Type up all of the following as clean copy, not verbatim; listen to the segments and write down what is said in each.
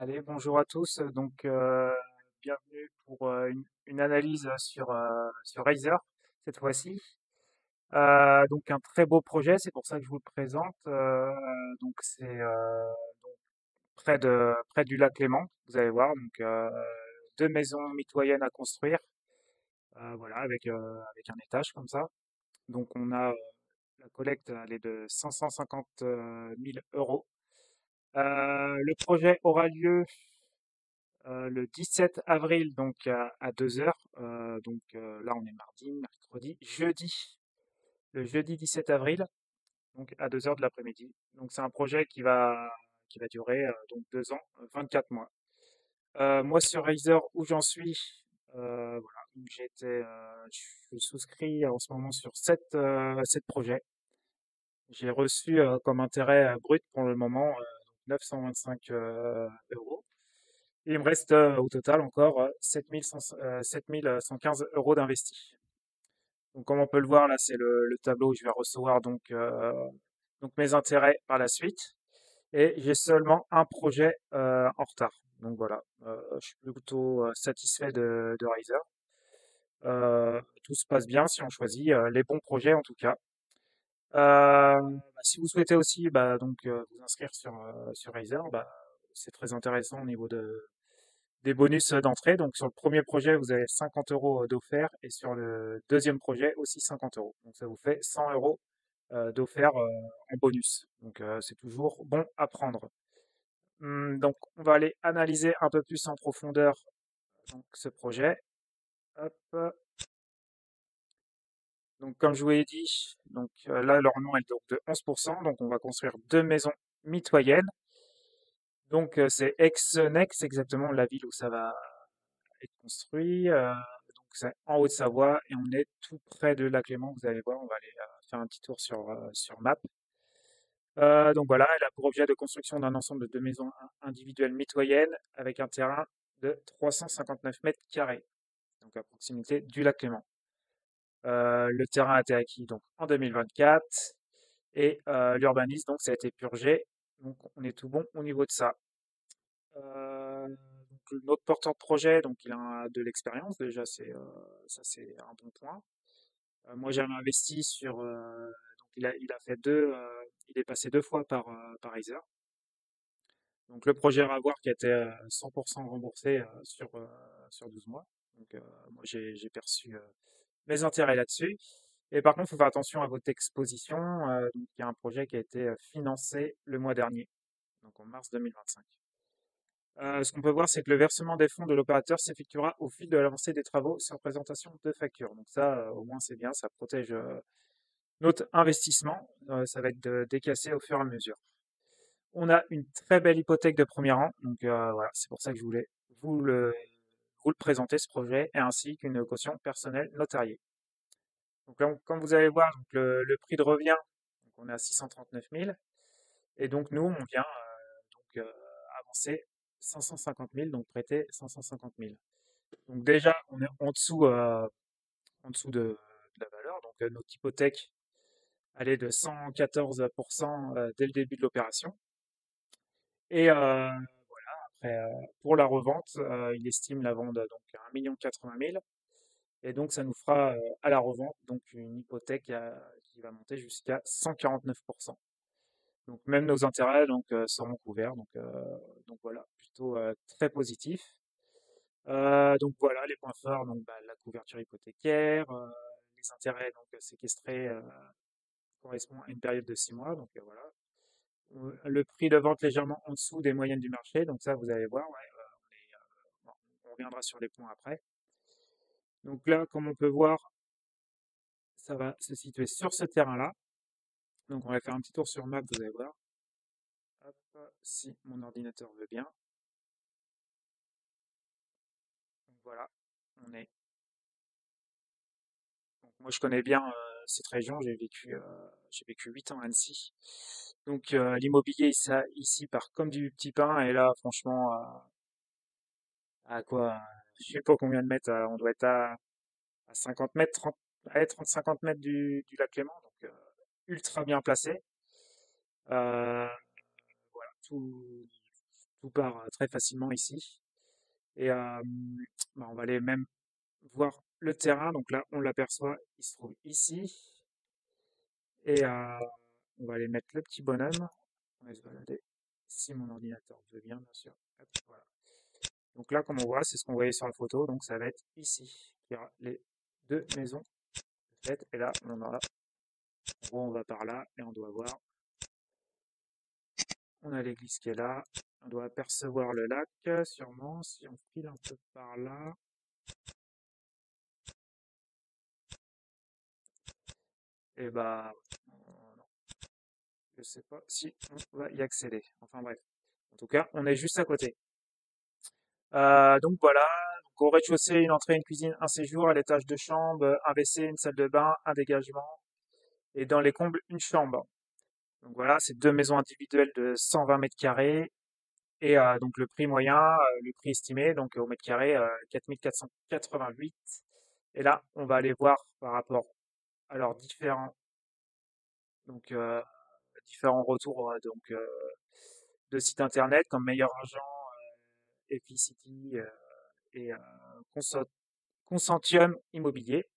Allez, bonjour à tous. Bienvenue pour une analyse sur Razer cette fois-ci. Donc, un très beau projet, c'est pour ça que je vous le présente. Donc, c'est près du lac Léman, vous allez voir. Donc, deux maisons mitoyennes à construire, voilà, avec un étage comme ça. Donc, on a la collecte, elle est de 550 000 euros. Le projet aura lieu le 17 avril, donc à 2 heures. Là, on est mardi, mercredi, jeudi. Le jeudi 17 avril, donc à 2 heures de l'après-midi. Donc c'est un projet qui va durer donc 2 ans, 24 mois. Moi, sur Razer, où j'en suis, voilà, donc je suis souscrit en ce moment sur 7 projets. J'ai reçu comme intérêt brut pour le moment 925 euros. Et il me reste au total encore 7115 euros d'investis. Donc comme on peut le voir là, c'est le tableau où je vais recevoir donc mes intérêts par la suite. Et j'ai seulement un projet en retard. Donc voilà, je suis plutôt satisfait de Razer. Tout se passe bien si on choisit les bons projets en tout cas. Si vous souhaitez aussi vous inscrire sur Razer, c'est très intéressant au niveau des bonus d'entrée. Donc sur le premier projet, vous avez 50 euros d'offert et sur le deuxième projet aussi 50 euros. Donc ça vous fait 100 euros d'offert en bonus. Donc c'est toujours bon à prendre. Donc on va aller analyser un peu plus en profondeur donc, ce projet. Hop. Donc comme je vous l'ai dit, donc là le rendement est donc de 11%. Donc on va construire deux maisons mitoyennes. Donc c'est Aix-Nex exactement la ville où ça va être construit. Donc c'est en Haute-Savoie et on est tout près de lac Léman. Vous allez voir, on va aller faire un petit tour sur map. Donc voilà, elle a pour objet de construction d'un ensemble de deux maisons individuelles mitoyennes avec un terrain de 359 mètres carrés, donc à proximité du lac Léman. Le terrain a été acquis donc en 2024 et l'urbanisme donc ça a été purgé, donc on est tout bon au niveau de ça. Donc notre porteur de projet, donc il a de l'expérience déjà, ça c'est un bon point. Moi j'avais investi donc il a fait il est passé deux fois par Razer. Donc le projet Ravoir qui a été 100% remboursé sur 12 mois. Donc moi j'ai perçu mes intérêts là-dessus. Et par contre, il faut faire attention à votre exposition. Donc il y a un projet qui a été financé le mois dernier, donc en mars 2025. Ce qu'on peut voir, c'est que le versement des fonds de l'opérateur s'effectuera au fil de l'avancée des travaux sans présentation de facture. Donc ça, au moins, c'est bien, ça protège notre investissement. Ça va être décaissé au fur et à mesure. On a une très belle hypothèque de premier rang. Donc voilà, c'est pour ça que je voulais vous le, vous le présenter, ce projet, et ainsi qu'une caution personnelle notariée. Donc là, comme vous allez voir, donc le prix de revient, donc on est à 639 000. Et donc nous, on vient avancer 550 000, donc prêter 550 000. Donc déjà, on est en dessous de la valeur. Donc notre hypothèque, elle est de 114% dès le début de l'opération. Et après, pour la revente, il estime la vente donc à 1 80 000. Et donc ça nous fera à la revente donc une hypothèque qui va monter jusqu'à 149%. Donc même nos intérêts seront couverts. Donc voilà, plutôt très positif. Donc voilà, les points forts, donc la couverture hypothécaire, les intérêts donc séquestrés correspondent à une période de 6 mois. Donc voilà. Le prix de vente légèrement en dessous des moyennes du marché. Donc ça, vous allez voir, ouais, bon, on reviendra sur les points après. Donc là, comme on peut voir, ça va se situer sur ce terrain-là. Donc on va faire un petit tour sur map, vous allez voir. Hop, si mon ordinateur veut bien. Donc voilà, on est. Donc moi je connais bien cette région, j'ai vécu 8 ans à Annecy. Donc l'immobilier ici part comme du petit pain et là franchement à quoi je sais pas combien de mètres, on doit être à 50 mètres, 30, allez, 30-50 mètres du lac Léman, donc ultra bien placé. Euh, voilà, tout part très facilement ici. Et bah, on va aller même voir le terrain. Donc là, on l'aperçoit, il se trouve ici. Et on va aller mettre le petit bonhomme. On va se balader. Si mon ordinateur veut bien, bien sûr. Hop, voilà. Donc là, comme on voit, c'est ce qu'on voyait sur la photo. Donc ça va être ici. Il y aura les deux maisons faites. Et là, on a, en gros, on va par là et on doit voir. On a l'église qui est là. On doit apercevoir le lac, sûrement, si on file un peu par là. Et bah, non, je sais pas si on va y accéder. Enfin bref. En tout cas, on est juste à côté. Donc voilà. Donc, au rez-de-chaussée, une entrée, une cuisine, un séjour. À l'étage, deux chambres, un WC, une salle de bain, un dégagement. Et dans les combles, une chambre. Donc voilà, c'est deux maisons individuelles de 120 mètres carrés. Et donc le prix moyen, le prix estimé, donc au mètre carré, 4488. Et là, on va aller voir par rapport à leurs donc, différents retours de sites internet comme Meilleur Agent, Efficity et Consortium Immobilier.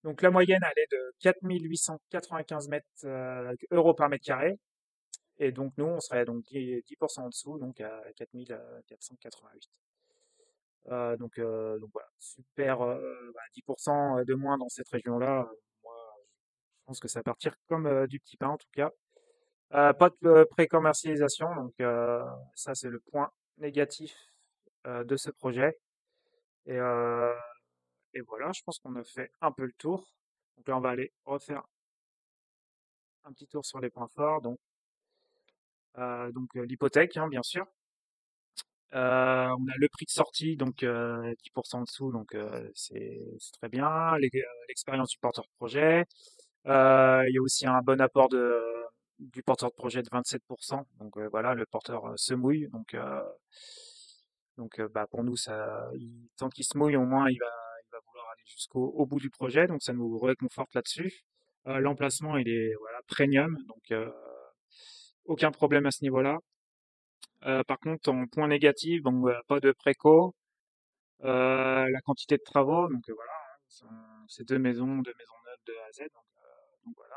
Donc la moyenne, elle est de 4895 euros par mètre carré. Et donc nous, on serait donc 10% en dessous, donc à 4488. Donc voilà, super, 10% de moins dans cette région-là. Moi, je pense que ça va partir comme du petit pain en tout cas. Pas de pré-commercialisation, donc ça c'est le point négatif de ce projet. Et, euh, et voilà, je pense qu'on a fait un peu le tour. Donc là, on va aller refaire un petit tour sur les points forts. Donc l'hypothèque, hein, bien sûr. On a le prix de sortie, donc 10% en dessous, donc c'est très bien. L'expérience du porteur de projet. Il y a aussi un bon apport du porteur de projet de 27%. Donc voilà, le porteur se mouille. Donc bah, pour nous, tant qu'il se mouille, au moins il va vouloir aller au bout du projet. Donc ça nous réconforte là-dessus. L'emplacement, il est voilà, premium, donc aucun problème à ce niveau-là. Par contre, en point négatif, donc pas de préco, la quantité de travaux, donc voilà, c'est deux maisons neuves de A à Z, donc voilà,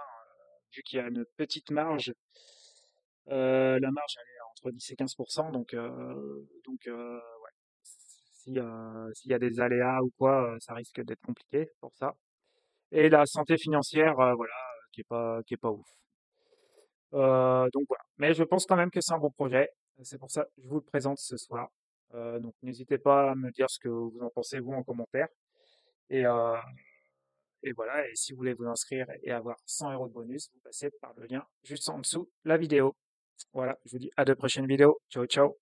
vu qu'il y a une petite marge, la marge elle est entre 10 et 15%, ouais, s'il y a des aléas ou quoi, ça risque d'être compliqué pour ça. Et la santé financière, voilà, qui est pas ouf. Donc voilà. Mais je pense quand même que c'est un bon projet. C'est pour ça que je vous le présente ce soir. Donc n'hésitez pas à me dire ce que vous en pensez, vous, en commentaire. Et, euh, et voilà. Et si vous voulez vous inscrire et avoir 100 euros de bonus, vous passez par le lien juste en dessous de la vidéo. Voilà. Je vous dis à de prochaines vidéos. Ciao, ciao.